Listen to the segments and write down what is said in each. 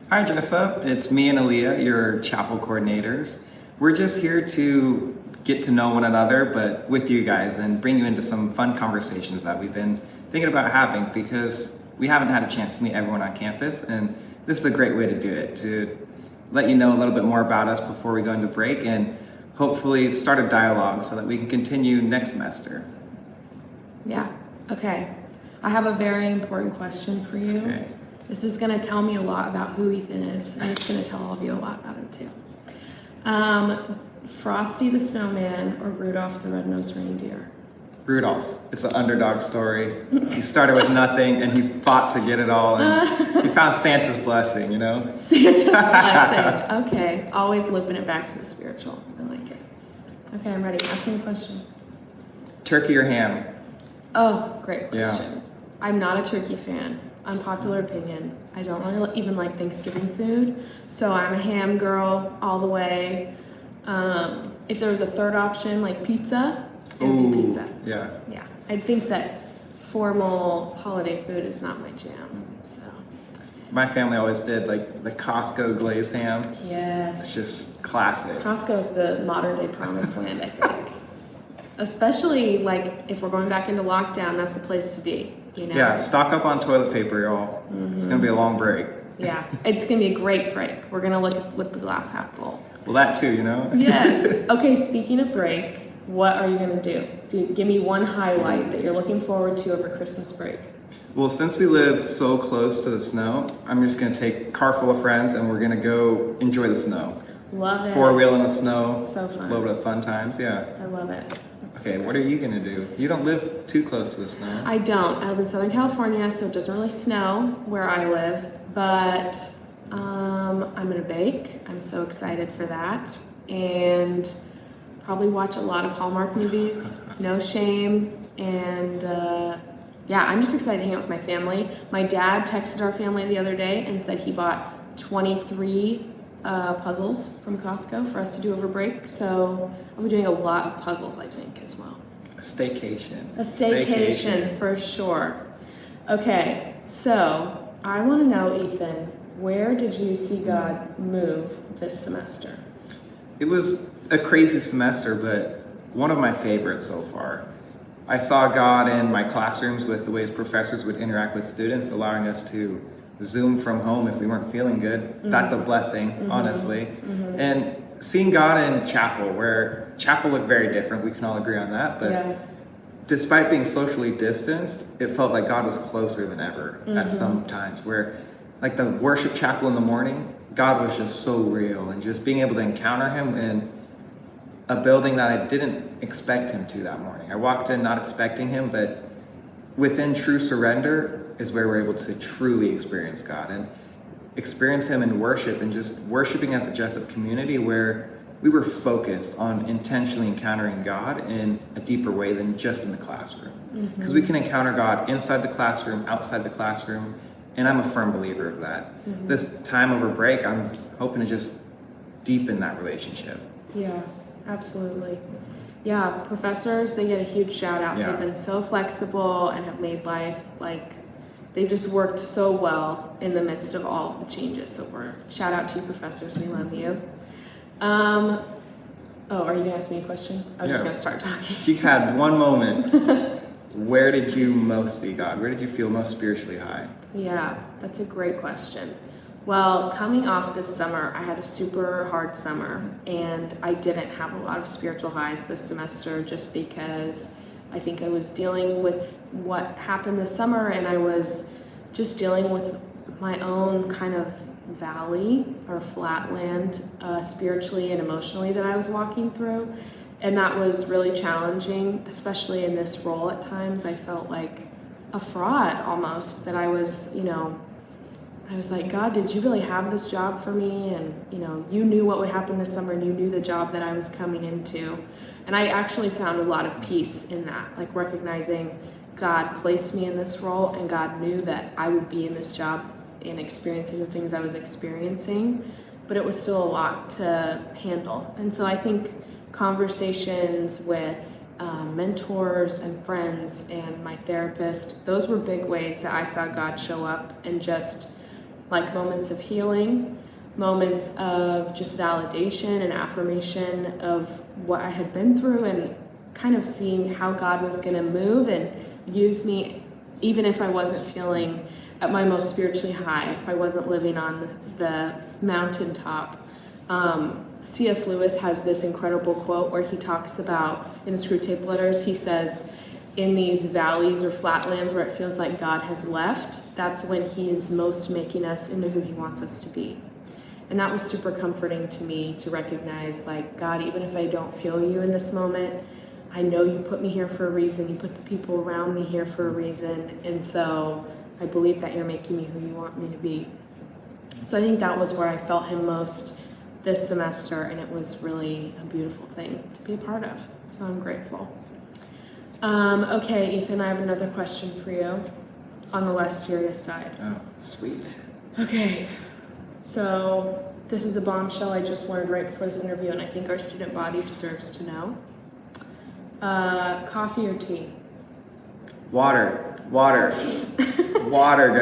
Hi, Jessup. It's me and Aleah, your chapel coordinators. We're just here to get to know one another, but with you guys, and bring you into some fun conversations that we've been thinking about having because we haven't had a chance to meet everyone on campus, and this is a great way to do it, to let you know a little bit more about us before we go into break and hopefully start a dialogue so that we can continue next semester. Yeah, okay. I have a very important question for you. Okay. This is gonna tell me a lot about who Ethan is, and it's gonna tell all of you a lot about him too. Frosty the Snowman or Rudolph the Red-Nosed Reindeer? Rudolph. It's an underdog story. He started with nothing and he fought to get it all, and he found Santa's blessing, you know? Santa's blessing. Okay, always looping it back to the spiritual. I like it. Okay, I'm ready. Ask me a question. Turkey or ham? Oh, great question. Yeah. I'm not a turkey fan. Unpopular opinion. I don't really even like Thanksgiving food, so I'm a ham girl all the way. If there was a third option like pizza, it would be pizza. Yeah. Yeah, I think that formal holiday food is not my jam. So. My family always did like the Costco glazed ham. Yes. It's just classic. Costco is the modern day promised land, I think. Especially like if we're going back into lockdown, that's the place to be. You know? Yeah, stock up on toilet paper, y'all. It's gonna be a long break. Yeah, it's gonna be a great break. We're gonna look with the glass half full. Well, that too, you know? Yes. Okay, speaking of break, what are you gonna do? Give me one highlight that you're looking forward to over Christmas break. Well, since we live so close to the snow, I'm just gonna take a car full of friends and we're gonna go enjoy the snow. Love it. Four-wheel in the snow. So fun. A little bit of fun times, yeah. I love it. That's Okay, so what are you gonna do? You don't live too close to the snow. I don't. I live in Southern California, so it doesn't really snow where I live, but I'm gonna bake. I'm so excited for that. And probably watch a lot of Hallmark movies, no shame. And yeah, I'm just excited to hang out with my family. My dad texted our family the other day and said he bought 23 puzzles from Costco for us to do over break. So I'll be doing a lot of puzzles, I think, as well. A staycation. A staycation for sure. Okay, so I want to know, Ethan, where did you see God move this semester? It was a crazy semester, but one of my favorites so far. I saw God in my classrooms with the ways professors would interact with students, allowing us to Zoom from home if we weren't feeling good. That's a blessing, honestly. And seeing God in chapel, where chapel looked very different, we can all agree on that, but despite being socially distanced, it felt like God was closer than ever at some times, where like the worship chapel in the morning, God was just so real, and just being able to encounter him in a building that I didn't expect him to that morning. I walked in not expecting him, but within true surrender is where we're able to truly experience God and experience him in worship, and just worshiping as a Jessup community where we were focused on intentionally encountering God in a deeper way than just in the classroom. Because we can encounter God inside the classroom, outside the classroom, and I'm a firm believer of that. This time over break, I'm hoping to just deepen that relationship. Yeah, absolutely. Yeah, professors, they get a huge shout out. Yeah. They've been so flexible and have made life like, they've just worked so well in the midst of all the changes. So shout out to you professors, we love you. Oh, are you gonna ask me a question? I was just gonna start talking. If you had one moment, where did you most see God? Where did you feel most spiritually high? Yeah, that's a great question. Well, coming off this summer, I had a super hard summer, and I didn't have a lot of spiritual highs this semester just because I think I was dealing with what happened this summer, and I was just dealing with my own kind of valley or flatland spiritually and emotionally that I was walking through. And that was really challenging, especially in this role at times. I felt like a fraud almost, that I was, I was like, God, did you really have this job for me? And, you knew what would happen this summer, and you knew the job that I was coming into. And I actually found a lot of peace in that, like recognizing God placed me in this role, and God knew that I would be in this job and experiencing the things I was experiencing, but it was still a lot to handle. And so I think conversations with mentors and friends and my therapist, those were big ways that I saw God show up and just like moments of healing, moments of just validation and affirmation of what I had been through, and kind of seeing how God was going to move and use me, even if I wasn't feeling at my most spiritually high, if I wasn't living on the mountaintop. C.S. Lewis has this incredible quote where he talks about, in the Screw Tape Letters, he says, in these valleys or flatlands where it feels like God has left, that's when he is most making us into who he wants us to be. And that was super comforting to me, to recognize, like, God, even if I don't feel you in this moment, I know you put me here for a reason. You put the people around me here for a reason. And so I believe that you're making me who you want me to be. So I think that was where I felt him most this semester, and it was really a beautiful thing to be a part of. So I'm grateful. Okay, Ethan, I have another question for you on the less serious side. Oh, sweet. Okay, so this is a bombshell I just learned right before this interview, and I think our student body deserves to know. Coffee or tea? Water, guys.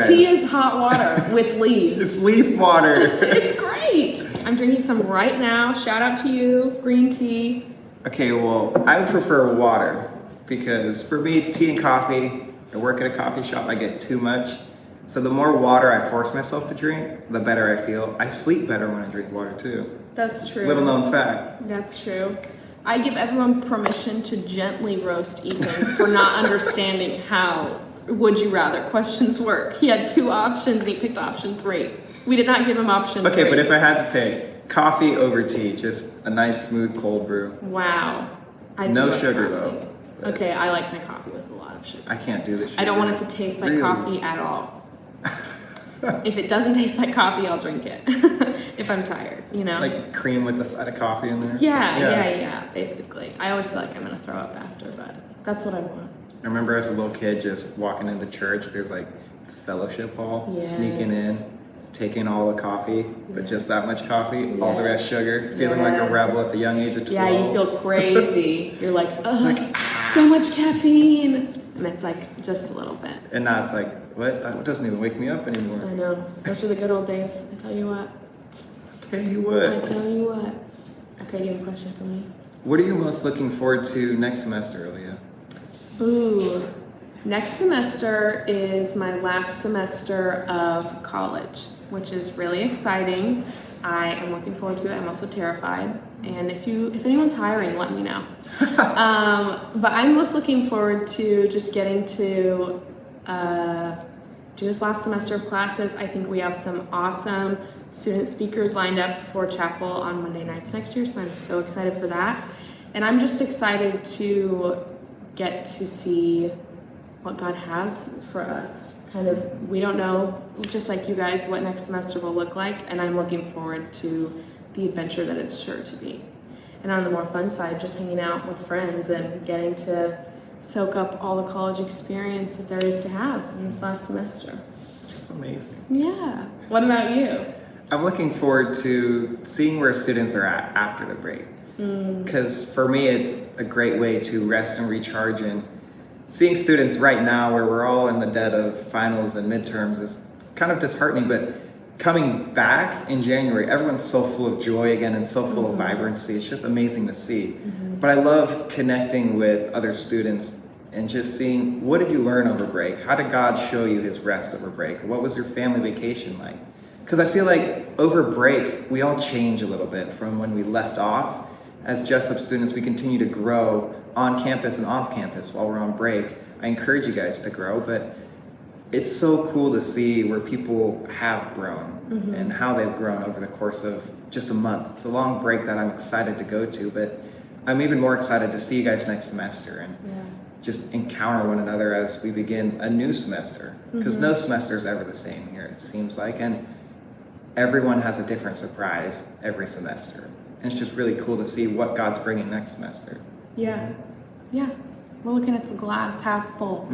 Tea is hot water with leaves. It's leaf water. It's great. I'm drinking some right now. Shout out to you, green tea. Okay, well, I would prefer water because for me, tea and coffee, I work at a coffee shop, I get too much. So the more water I force myself to drink, the better I feel. I sleep better when I drink water too. That's true. Little known fact. That's true. I give everyone permission to gently roast Ethan for not understanding how would you rather questions work. He had 2 options and he picked option 3. We did not give him option 3. Okay, but if I had to pick, coffee over tea, just a nice smooth cold brew. Wow. I do No like sugar coffee. though. Okay, I like my coffee with a lot of sugar. I can't do the sugar. I don't want it to taste like Really? coffee at all. If it doesn't taste like coffee, I'll drink it. If I'm tired, you know? Like cream with a side of coffee in there? Yeah, basically. I always feel like I'm gonna throw up after, but that's what I want. I remember as a little kid just walking into church, there's like fellowship hall, Yes. sneaking in, taking all the coffee, but just that much coffee, all the rest Yes. sugar, feeling like a Yes. rebel at the young age of 12. Yeah, you feel crazy. You're like, ugh, so much caffeine. And it's like just a little bit. And now it's like, what? That doesn't even wake me up anymore. I know. Those are the good old days. I tell you what. Tell you I what. tell you what. Okay, do you have a question for me? What are you most looking forward to next semester, Aleah? Ooh. Next semester is my last semester of college, which is really exciting. I am looking forward to it. I'm also terrified. And if anyone's hiring, let me know. But I'm most looking forward to just getting to do this last semester of classes. I think we have some awesome student speakers lined up for chapel on Monday nights next year, so I'm so excited for that. And I'm just excited to get to see what God has for us. Kind of, we don't know, just like you guys, what next semester will look like, and I'm looking forward to the adventure that it's sure to be. And on the more fun side, just hanging out with friends and getting to soak up all the college experience that there is to have in this last semester. That's amazing. Yeah. What about you? I'm looking forward to seeing where students are at after the break. Because for me, it's a great way to rest and recharge. And seeing students right now where we're all in the dead of finals and midterms is kind of disheartening, but coming back in January, everyone's so full of joy again and so full of vibrancy. It's just amazing to see. But I love connecting with other students and just seeing, what did you learn over break? How did God show you his rest over break? What was your family vacation like? Because I feel like over break, we all change a little bit from when we left off. As Jessup students, we continue to grow on campus and off campus while we're on break. I encourage you guys to grow, but it's so cool to see where people have grown and how they've grown over the course of just a month. It's a long break that I'm excited to go to, but I'm even more excited to see you guys next semester and just encounter one another as we begin a new semester. Because no semester is ever the same here, it seems like, and everyone has a different surprise every semester. And it's just really cool to see what God's bringing next semester. Yeah. We're looking at the glass half full.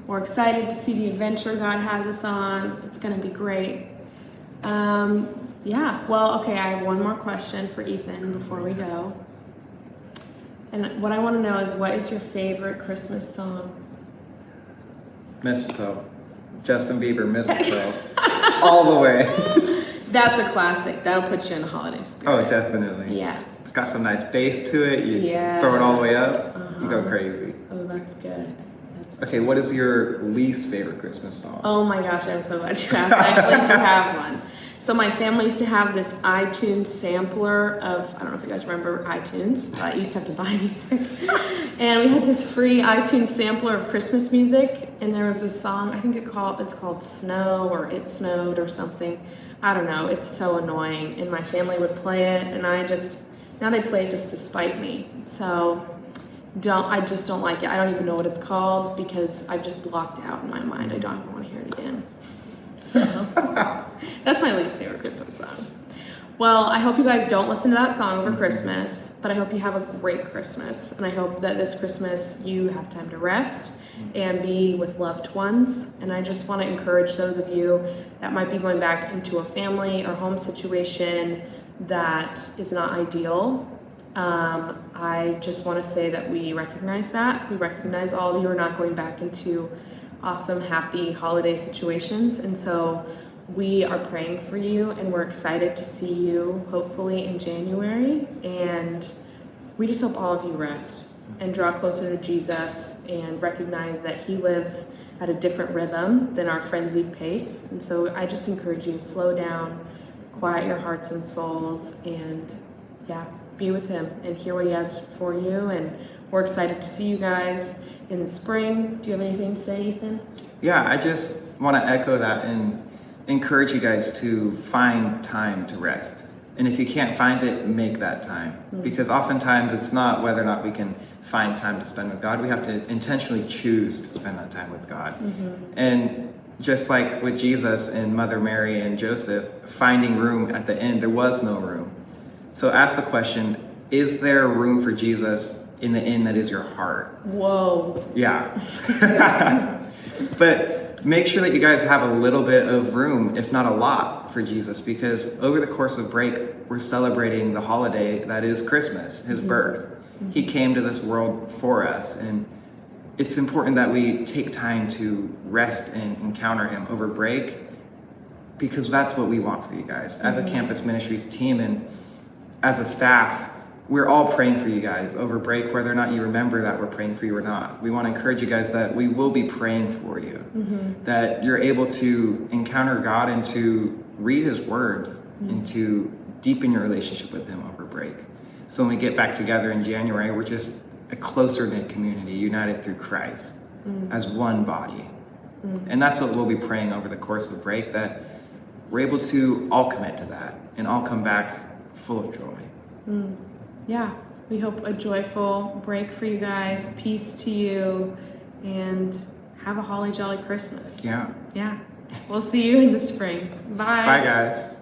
We're excited to see the adventure God has us on. It's going to be great. Well, okay, I have one more question for Ethan before we go. And what I want to know is, what is your favorite Christmas song? Mistletoe. Justin Bieber, Mistletoe. all the way. That's a classic. That'll put you in the holiday spirit. Oh, definitely. Yeah. It's got some nice bass to it. You Yeah. throw it all the way up, you go Uh-huh. crazy. Oh, that's good. That's Okay, what is your least favorite Christmas song? Oh my gosh, I'm so glad you asked. I actually do have one. So my family used to have this iTunes sampler of, I don't know if you guys remember iTunes, but I used to have to buy music. And we had this free iTunes sampler of Christmas music, and there was this song, I think it's called Snow or It Snowed or something. I don't know, it's so annoying. And my family would play it, and now they play it just to spite me. So I just don't like it. I don't even know what it's called because I've just blocked it out in my mind. I don't even want to hear it again. So that's my least favorite Christmas song. Well, I hope you guys don't listen to that song over Christmas, but I hope you have a great Christmas. And I hope that this Christmas you have time to rest and be with loved ones. And I just want to encourage those of you that might be going back into a family or home situation that is not ideal. I just want to say that we recognize that. We recognize all of you are not going back into awesome, happy holiday situations. And so we are praying for you, and we're excited to see you hopefully in January. And we just hope all of you rest and draw closer to Jesus and recognize that he lives at a different rhythm than our frenzied pace. And so I just encourage you to slow down, quiet your hearts and souls, and be with him and hear what he has for you. And we're excited to see you guys in the spring. Do you have anything to say, Ethan? Yeah, I just want to echo that and encourage you guys to find time to rest. And if you can't find it, make that time. Because oftentimes it's not whether or not we can find time to spend with God. We have to intentionally choose to spend that time with God. And just like with Jesus and Mother Mary and Joseph, finding room at the inn, there was no room. So ask the question, is there room for Jesus in the inn that is your heart? Whoa. Yeah. But make sure that you guys have a little bit of room, if not a lot, for Jesus, because over the course of break, we're celebrating the holiday that is Christmas, his birth. He came to this world for us, and it's important that we take time to rest and encounter him over break, because that's what we want for you guys. As a campus ministries team and as a staff, we're all praying for you guys over break, whether or not you remember that we're praying for you or not. We want to encourage you guys that we will be praying for you, that you're able to encounter God and to read his word and to deepen your relationship with him over break. So when we get back together in January, we're just a closer knit community, united through Christ as one body. And that's what we'll be praying over the course of break, that we're able to all commit to that and all come back full of joy. Yeah, we hope a joyful break for you guys, peace to you, and have a holly jolly Christmas. Yeah. Yeah. We'll see you in the spring. Bye. Bye, guys.